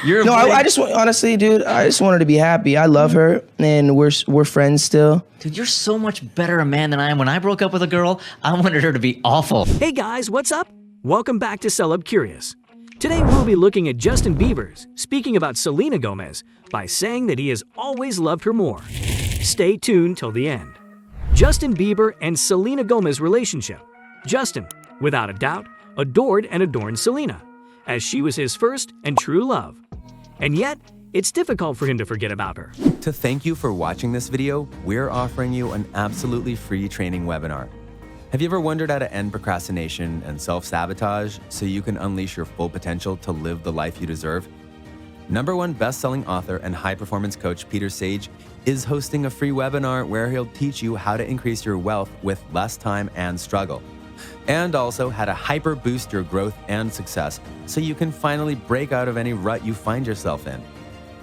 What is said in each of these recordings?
You're No, I just want, honestly, dude, I just want her to be happy. I love her, and we're friends still. Dude, you're so much better a man than I am. When I broke up with a girl, I wanted her to be awful. Hey guys, what's up? Welcome back to Celeb Curious. Today we'll be looking at Justin Bieber's speaking about Selena Gomez by saying that he has always loved her more. Stay tuned till the end. Justin Bieber and Selena Gomez relationship. Justin, without a doubt, adored and adorned Selena, as she was his first and true love. And yet, it's difficult for him to forget about her. To thank you for watching this video, we're offering you an absolutely free training webinar. Have you ever wondered how to end procrastination and self-sabotage so you can unleash your full potential to live the life you deserve? #1 best-selling author and high-performance coach Peter Sage is hosting a free webinar where he'll teach you how to increase your wealth with less time and struggle, and also how to hyper-boost your growth and success so you can finally break out of any rut you find yourself in.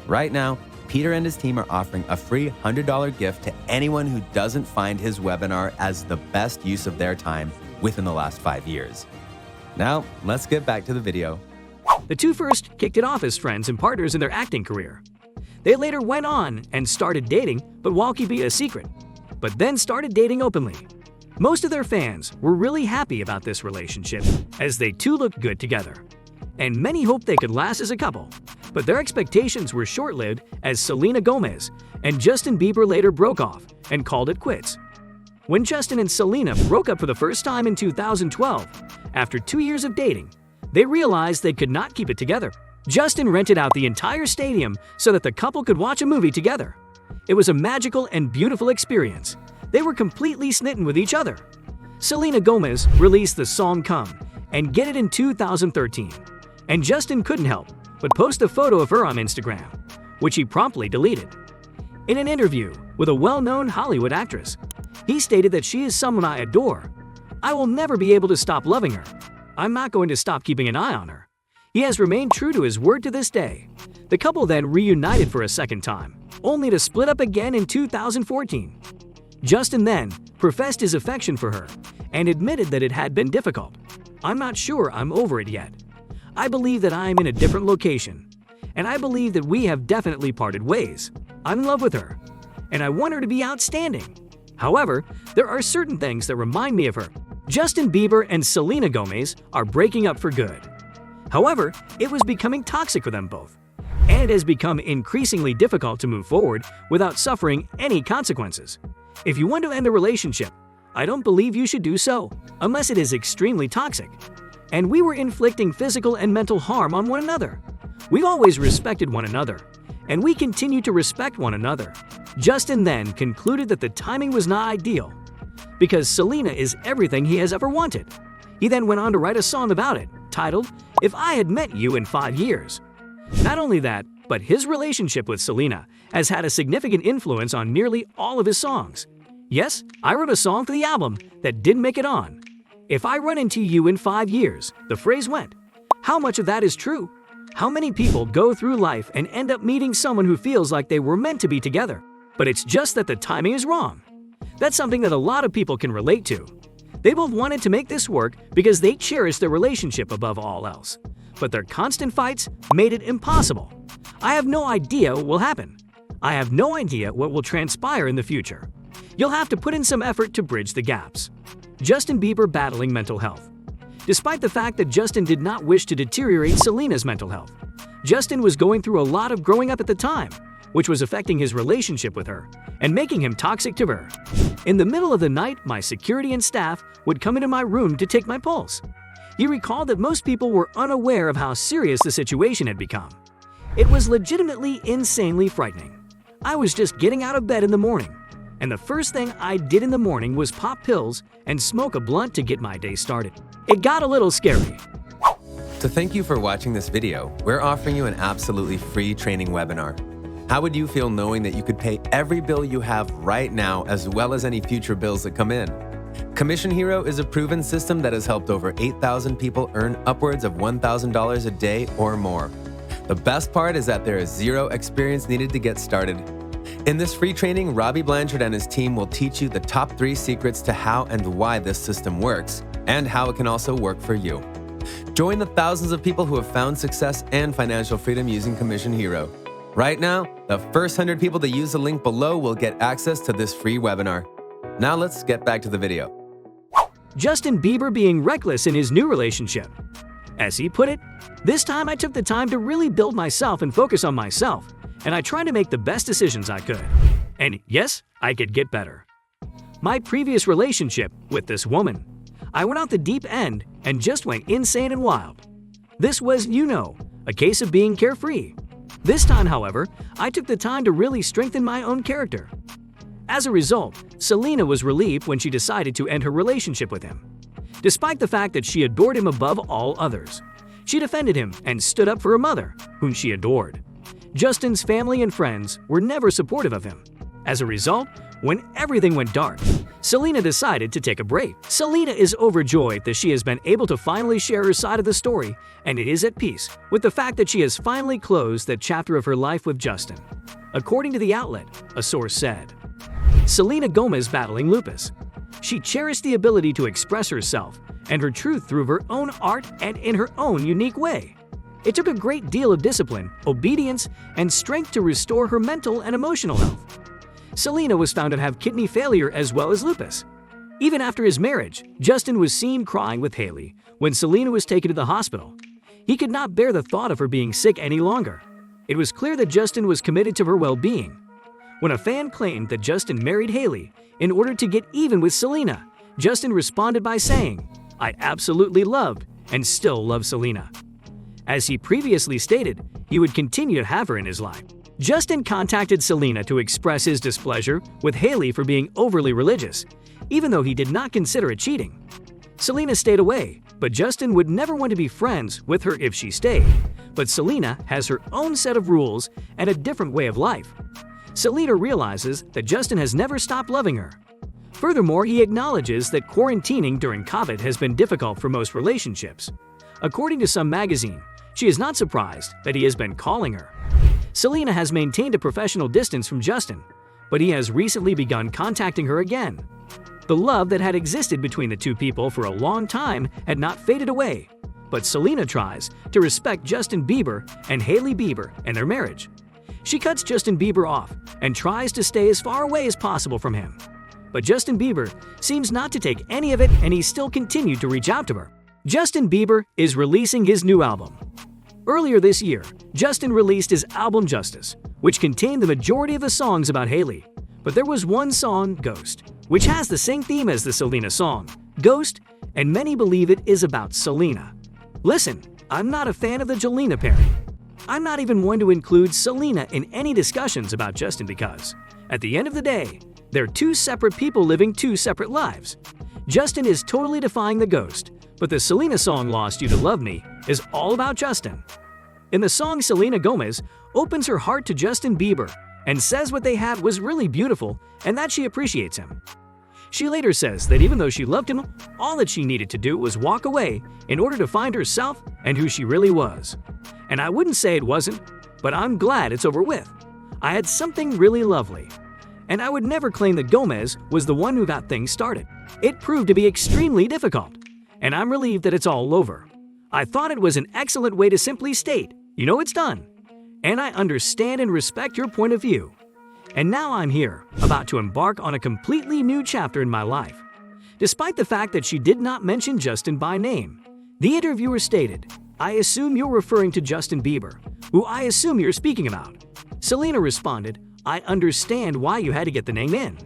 Right now, Peter and his team are offering a free $100 gift to anyone who doesn't find his webinar as the best use of their time within the last 5 years. Now, let's get back to the video. The two first kicked it off as friends and partners in their acting career. They later went on and started dating, but while keeping it a secret, but then started dating openly. Most of their fans were really happy about this relationship, as they two looked good together. And many hoped they could last as a couple, but their expectations were short-lived as Selena Gomez and Justin Bieber later broke off and called it quits. When Justin and Selena broke up for the first time in 2012, after 2 years of dating, they realized they could not keep it together. Justin rented out the entire stadium so that the couple could watch a movie together. It was a magical and beautiful experience. They were completely smitten with each other. Selena Gomez released the song Come and Get It in 2013, and Justin couldn't help but post a photo of her on Instagram, which he promptly deleted. In an interview with a well-known Hollywood actress, he stated that she is someone I adore. I will never be able to stop loving her. I'm not going to stop keeping an eye on her. He has remained true to his word to this day. The couple then reunited for a second time, only to split up again in 2014. Justin then professed his affection for her and admitted that it had been difficult. I'm not sure I'm over it yet. I believe that I am in a different location, and I believe that we have definitely parted ways. I'm in love with her, and I want her to be outstanding. However, there are certain things that remind me of her. Justin Bieber and Selena Gomez are breaking up for good. However, it was becoming toxic for them both, and it has become increasingly difficult to move forward without suffering any consequences. If you want to end a relationship, I don't believe you should do so, unless it is extremely toxic. And we were inflicting physical and mental harm on one another. We've always respected one another, and we continue to respect one another. Justin then concluded that the timing was not ideal, because Selena is everything he has ever wanted. He then went on to write a song about it, titled, If I Had Met You in 5 Years. Not only that, but his relationship with Selena has had a significant influence on nearly all of his songs. Yes, I wrote a song for the album that didn't make it on. If I run into you in 5 years, the phrase went. How much of that is true? How many people go through life and end up meeting someone who feels like they were meant to be together, but it's just that the timing is wrong? That's something that a lot of people can relate to. They both wanted to make this work because they cherish their relationship above all else, but their constant fights made it impossible. I have no idea what will happen. I have no idea what will transpire in the future. You'll have to put in some effort to bridge the gaps. Justin Bieber battling mental health. Despite the fact that Justin did not wish to deteriorate Selena's mental health, Justin was going through a lot of growing up at the time, which was affecting his relationship with her and making him toxic to her. In the middle of the night, my security and staff would come into my room to take my pulse. He recalled that most people were unaware of how serious the situation had become. It was legitimately insanely frightening. I was just getting out of bed in the morning, and the first thing I did in the morning was pop pills and smoke a blunt to get my day started. It got a little scary. To thank you for watching this video, we're offering you an absolutely free training webinar. How would you feel knowing that you could pay every bill you have right now as well as any future bills that come in? Commission Hero is a proven system that has helped over 8,000 people earn upwards of $1,000 a day or more. The best part is that there is zero experience needed to get started. In this free training, Robbie Blanchard and his team will teach you the top 3 secrets to how and why this system works, and how it can also work for you. Join the thousands of people who have found success and financial freedom using Commission Hero. Right now, the first 100 people to use the link below will get access to this free webinar. Now let's get back to the video. Justin Bieber being reckless in his new relationship. As he put it, "This time I took the time to really build myself and focus on myself, and I tried to make the best decisions I could. And yes, I could get better. My previous relationship with this woman, I went out the deep end and just went insane and wild. This was, a case of being carefree. This time, however, I took the time to really strengthen my own character." As a result, Selena was relieved when she decided to end her relationship with him. Despite the fact that she adored him above all others, she defended him and stood up for her mother, whom she adored. Justin's family and friends were never supportive of him. As a result, when everything went dark, Selena decided to take a break. Selena is overjoyed that she has been able to finally share her side of the story, and it is at peace with the fact that she has finally closed that chapter of her life with Justin. According to the outlet, a source said, Selena Gomez battling lupus. She cherished the ability to express herself and her truth through her own art and in her own unique way. It took a great deal of discipline, obedience, and strength to restore her mental and emotional health. Selena was found to have kidney failure as well as lupus. Even after his marriage, Justin was seen crying with Hailey when Selena was taken to the hospital. He could not bear the thought of her being sick any longer. It was clear that Justin was committed to her well-being. When a fan claimed that Justin married Hailey in order to get even with Selena, Justin responded by saying, "I absolutely loved and still love Selena." As he previously stated, he would continue to have her in his life. Justin contacted Selena to express his displeasure with Hailey for being overly religious, even though he did not consider it cheating. Selena stayed away, but Justin would never want to be friends with her if she stayed. But Selena has her own set of rules and a different way of life. Selena realizes that Justin has never stopped loving her. Furthermore, he acknowledges that quarantining during COVID has been difficult for most relationships. According to some magazine, she is not surprised that he has been calling her. Selena has maintained a professional distance from Justin, but he has recently begun contacting her again. The love that had existed between the two people for a long time had not faded away, but Selena tries to respect Justin Bieber and Hailey Bieber and their marriage. She cuts Justin Bieber off and tries to stay as far away as possible from him. But Justin Bieber seems not to take any of it, and he still continued to reach out to her. Justin Bieber is releasing his new album. Earlier this year, Justin released his album Justice, which contained the majority of the songs about Hailey. But there was one song, Ghost, which has the same theme as the Selena song, Ghost, and many believe it is about Selena. Listen, I'm not a fan of the Jolena pairing. I'm not even one to include Selena in any discussions about Justin because, at the end of the day, they're two separate people living two separate lives. Justin is totally defying the ghost, but the Selena song Lost You to Love Me is all about Justin. In the song, Selena Gomez opens her heart to Justin Bieber and says what they had was really beautiful and that she appreciates him. She later says that even though she loved him, all that she needed to do was walk away in order to find herself and who she really was. And I wouldn't say it wasn't, but I'm glad it's over with. I had something really lovely. And I would never claim that Gomez was the one who got things started. It proved to be extremely difficult, and I'm relieved that it's all over. I thought it was an excellent way to simply state, it's done. And I understand and respect your point of view. And now I'm here, about to embark on a completely new chapter in my life. Despite the fact that she did not mention Justin by name, the interviewer stated, "I assume you're referring to Justin Bieber, who I assume you're speaking about." Selena responded, "I understand why you had to get the name in."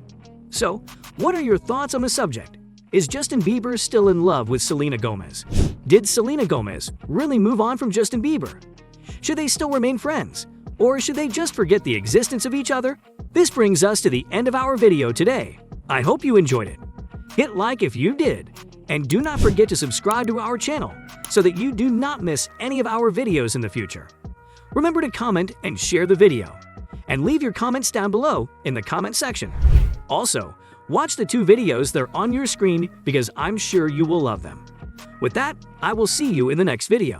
So, what are your thoughts on the subject? Is Justin Bieber still in love with Selena Gomez? Did Selena Gomez really move on from Justin Bieber? Should they still remain friends? Or should they just forget the existence of each other? This brings us to the end of our video today. I hope you enjoyed it. Hit like if you did, and do not forget to subscribe to our channel so that you do not miss any of our videos in the future. Remember to comment and share the video, and leave your comments down below in the comment section. Also, watch the 2 videos that are on your screen because I'm sure you will love them. With that, I will see you in the next video.